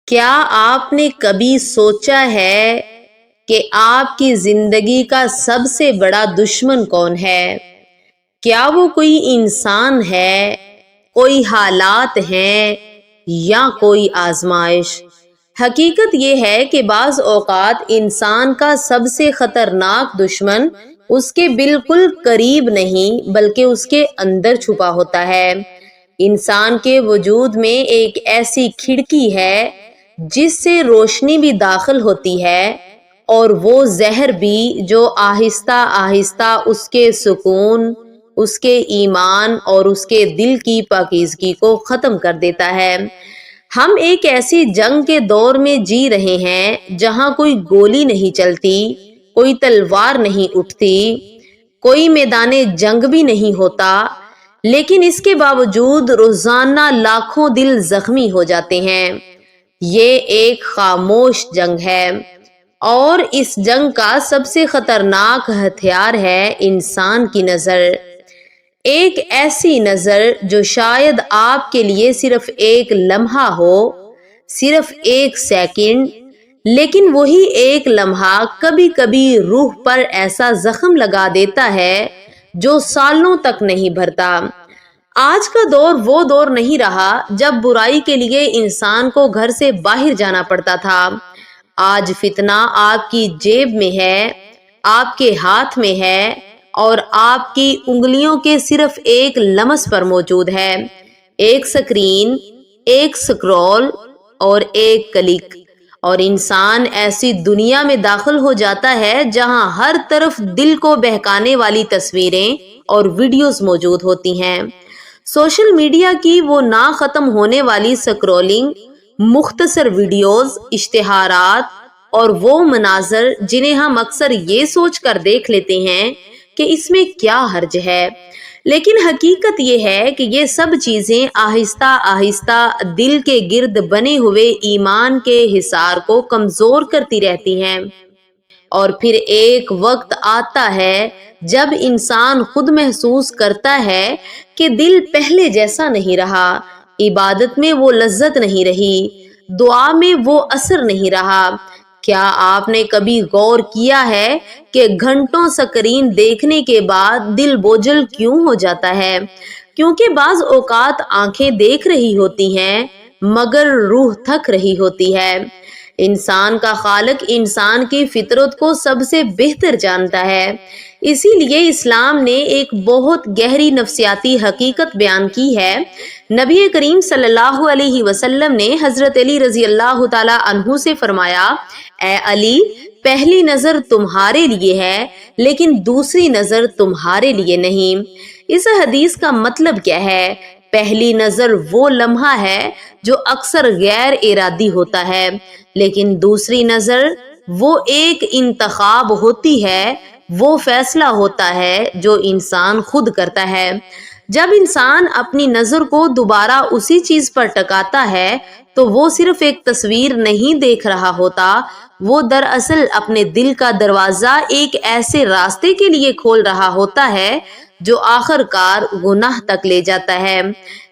کیا آپ نے کبھی سوچا ہے کہ آپ کی زندگی کا سب سے بڑا دشمن کون ہے؟ کیا وہ کوئی انسان ہے، کوئی حالات ہیں یا کوئی آزمائش؟ حقیقت یہ ہے کہ بعض اوقات انسان کا سب سے خطرناک دشمن اس کے بالکل قریب نہیں بلکہ اس کے اندر چھپا ہوتا ہے۔ انسان کے وجود میں ایک ایسی کھڑکی ہے جس سے روشنی بھی داخل ہوتی ہے اور وہ زہر بھی جو آہستہ آہستہ اس کے سکون، اس کے ایمان اور اس کے دل کی پاکیزگی کو ختم کر دیتا ہے۔ ہم ایک ایسی جنگ کے دور میں جی رہے ہیں جہاں کوئی گولی نہیں چلتی، کوئی تلوار نہیں اٹھتی، کوئی میدان جنگ بھی نہیں ہوتا، لیکن اس کے باوجود روزانہ لاکھوں دل زخمی ہو جاتے ہیں۔ یہ ایک خاموش جنگ ہے اور اس جنگ کا سب سے خطرناک ہتھیار ہے انسان کی نظر۔ ایک ایسی نظر جو شاید آپ کے لیے صرف ایک لمحہ ہو، صرف ایک سیکنڈ، لیکن وہی ایک لمحہ کبھی کبھی روح پر ایسا زخم لگا دیتا ہے جو سالوں تک نہیں بھرتا۔ آج کا دور وہ دور نہیں رہا جب برائی کے لیے انسان کو گھر سے باہر جانا پڑتا تھا۔ آج فتنہ آپ کی جیب میں ہے، آپ کے ہاتھ میں ہے اور آپ کی انگلیوں کے صرف ایک لمس پر موجود ہے۔ ایک سکرین، ایک سکرول اور ایک کلک، اور انسان ایسی دنیا میں داخل ہو جاتا ہے جہاں ہر طرف دل کو بہکانے والی تصویریں اور ویڈیوز موجود ہوتی ہیں۔ سوشل میڈیا کی وہ نہ ختم ہونے والی سکرولنگ، مختصر ویڈیوز، اشتہارات اور وہ مناظر جنہیں ہم اکثر یہ سوچ کر دیکھ لیتے ہیں کہ اس میں کیا حرج ہے، لیکن حقیقت یہ ہے کہ یہ سب چیزیں آہستہ آہستہ دل کے گرد بنے ہوئے ایمان کے حصار کو کمزور کرتی رہتی ہیں۔ اور پھر ایک وقت آتا ہے جب انسان خود محسوس کرتا ہے کہ دل پہلے جیسا نہیں رہا، عبادت میں وہ لذت نہیں رہی، دعا میں وہ اثر نہیں رہا۔ کیا آپ نے کبھی غور کیا ہے کہ گھنٹوں سکرین دیکھنے کے بعد دل بوجھل کیوں ہو جاتا ہے؟ کیونکہ بعض اوقات آنکھیں دیکھ رہی ہوتی ہیں مگر روح تھک رہی ہوتی ہے۔ انسان کا خالق انسان کی فطرت کو سب سے بہتر جانتا ہے، اسی لیے اسلام نے ایک بہت گہری نفسیاتی حقیقت بیان کی ہے۔ نبی کریم صلی اللہ علیہ وسلم نے حضرت علی رضی اللہ تعالی عنہ سے فرمایا، اے علی، پہلی نظر تمہارے لیے ہے لیکن دوسری نظر تمہارے لیے نہیں۔ اس حدیث کا مطلب کیا ہے؟ پہلی نظر وہ لمحہ ہے جو اکثر غیر ارادی ہوتا ہے، لیکن دوسری نظر وہ ایک انتخاب ہوتی ہے، وہ فیصلہ ہوتا ہے جو انسان خود کرتا ہے۔ جب انسان اپنی نظر کو دوبارہ اسی چیز پر ٹکاتا ہے تو وہ صرف ایک تصویر نہیں دیکھ رہا ہوتا، وہ دراصل اپنے دل کا دروازہ ایک ایسے راستے کے لیے کھول رہا ہوتا ہے جو آخر کار گناہ تک لے جاتا ہے۔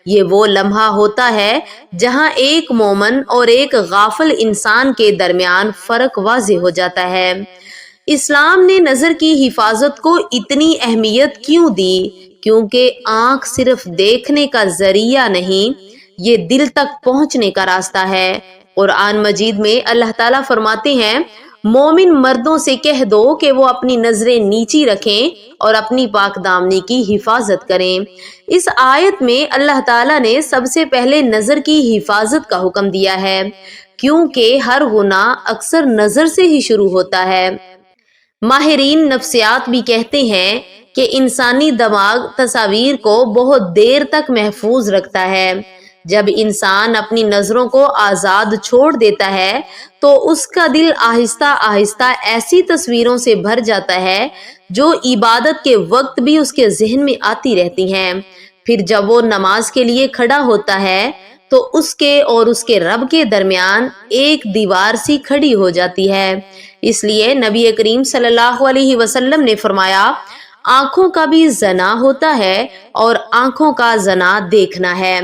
یہ وہ لمحہ ہوتا ہے جہاں ایک مومن اور ایک غافل انسان کے درمیان فرق واضح ہو جاتا ہے۔ اسلام نے نظر کی حفاظت کو اتنی اہمیت کیوں دی؟ کیونکہ آنکھ صرف دیکھنے کا ذریعہ نہیں، یہ دل تک پہنچنے کا راستہ ہے۔ قرآن مجید میں اللہ تعالیٰ فرماتے ہیں، مومن مردوں سے کہہ دو کہ وہ اپنی نظریں نیچی رکھیں اور اپنی پاک دامنی کی حفاظت کریں۔ اس آیت میں اللہ تعالیٰ نے سب سے پہلے نظر کی حفاظت کا حکم دیا ہے، کیونکہ ہر گناہ اکثر نظر سے ہی شروع ہوتا ہے۔ ماہرین نفسیات بھی کہتے ہیں کہ انسانی دماغ تصاویر کو بہت دیر تک محفوظ رکھتا ہے۔ جب انسان اپنی نظروں کو آزاد چھوڑ دیتا ہے تو اس کا دل آہستہ آہستہ ایسی تصویروں سے بھر جاتا ہے جو عبادت کے وقت بھی اس کے ذہن میں آتی رہتی ہیں۔ پھر جب وہ نماز کے لیے کھڑا ہوتا ہے تو اس کے اور اس کے رب کے درمیان ایک دیوار سی کھڑی ہو جاتی ہے۔ اس لیے نبی کریم صلی اللہ علیہ وسلم نے فرمایا، آنکھوں کا بھی زنا ہوتا ہے اور آنکھوں کا زنا دیکھنا ہے،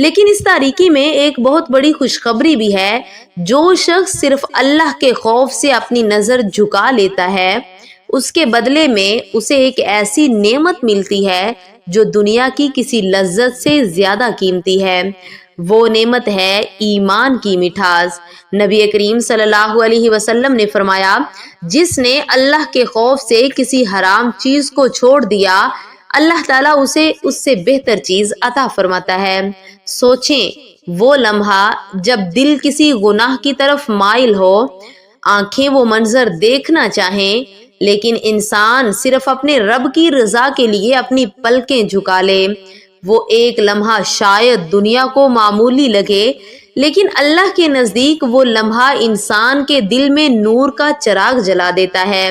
لیکن اس تاریکی میں ایک بہت بڑی خوشخبری بھی ہے۔ جو شخص صرف اللہ کے خوف سے اپنی نظر جھکا لیتا ہے، اس کے بدلے میں اسے ایک ایسی نعمت ملتی ہے جو دنیا کی کسی لذت سے زیادہ قیمتی ہے۔ وہ نعمت ہے ایمان کی مٹھاس۔ نبی کریم صلی اللہ علیہ وسلم نے فرمایا، جس نے اللہ کے خوف سے کسی حرام چیز کو چھوڑ دیا، اللہ تعالیٰ اسے اس سے بہتر چیز عطا فرماتا ہے۔ سوچیں وہ لمحہ جب دل کسی گناہ کی طرف مائل ہو، آنکھیں وہ منظر دیکھنا چاہیں، لیکن انسان صرف اپنے رب کی رضا کے لیے اپنی پلکیں جھکا لے۔ وہ ایک لمحہ شاید دنیا کو معمولی لگے، لیکن اللہ کے نزدیک وہ لمحہ انسان کے دل میں نور کا چراغ جلا دیتا ہے۔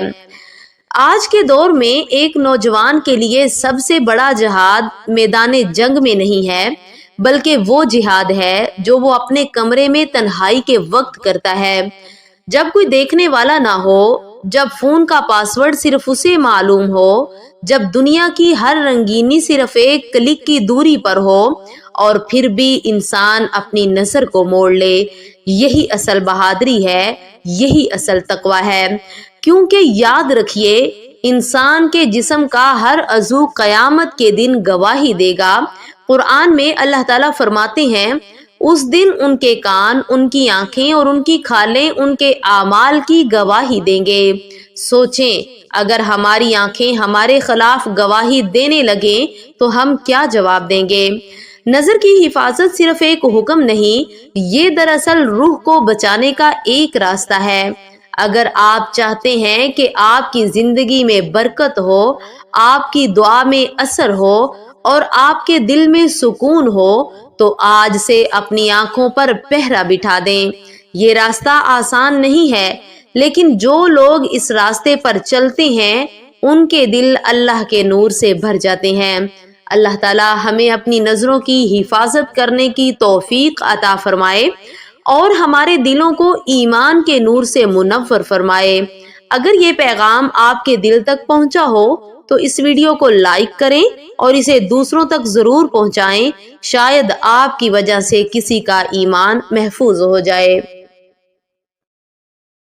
آج کے دور میں ایک نوجوان کے لیے سب سے بڑا جہاد میدان جنگ میں نہیں ہے، بلکہ وہ جہاد ہے جو وہ اپنے کمرے میں تنہائی کے وقت کرتا ہے، جب کوئی دیکھنے والا نہ ہو، جب فون کا پاسورڈ صرف اسے معلوم ہو، جب دنیا کی ہر رنگینی صرف ایک کلک کی دوری پر ہو، اور پھر بھی انسان اپنی نظر کو موڑ لے۔ یہی اصل بہادری ہے، یہی اصل تقویٰ ہے، کیونکہ یاد رکھیے انسان کے جسم کا ہر عضو قیامت کے دن گواہی دے گا۔ قرآن میں اللہ تعالیٰ فرماتے ہیں، اس دن ان کے کان، ان کی آنکھیں اور ان کی کھالیں ان کے اعمال کی گواہی دیں گے۔ سوچیں اگر ہماری آنکھیں ہمارے خلاف گواہی دینے لگیں تو ہم کیا جواب دیں گے؟ نظر کی حفاظت صرف ایک حکم نہیں، یہ دراصل روح کو بچانے کا ایک راستہ ہے۔ اگر آپ چاہتے ہیں کہ آپ کی زندگی میں برکت ہو، آپ کی دعا میں اثر ہو اور آپ کے دل میں سکون ہو، تو آج سے اپنی آنکھوں پر پہرا بٹھا دیں۔ یہ راستہ آسان نہیں ہے، لیکن جو لوگ اس راستے پر چلتے ہیں ان کے دل اللہ کے نور سے بھر جاتے ہیں۔ اللہ تعالیٰ ہمیں اپنی نظروں کی حفاظت کرنے کی توفیق عطا فرمائے اور ہمارے دلوں کو ایمان کے نور سے منور فرمائے۔ اگر یہ پیغام آپ کے دل تک پہنچا ہو تو اس ویڈیو کو لائک کریں اور اسے دوسروں تک ضرور پہنچائیں، شاید آپ کی وجہ سے کسی کا ایمان محفوظ ہو جائے۔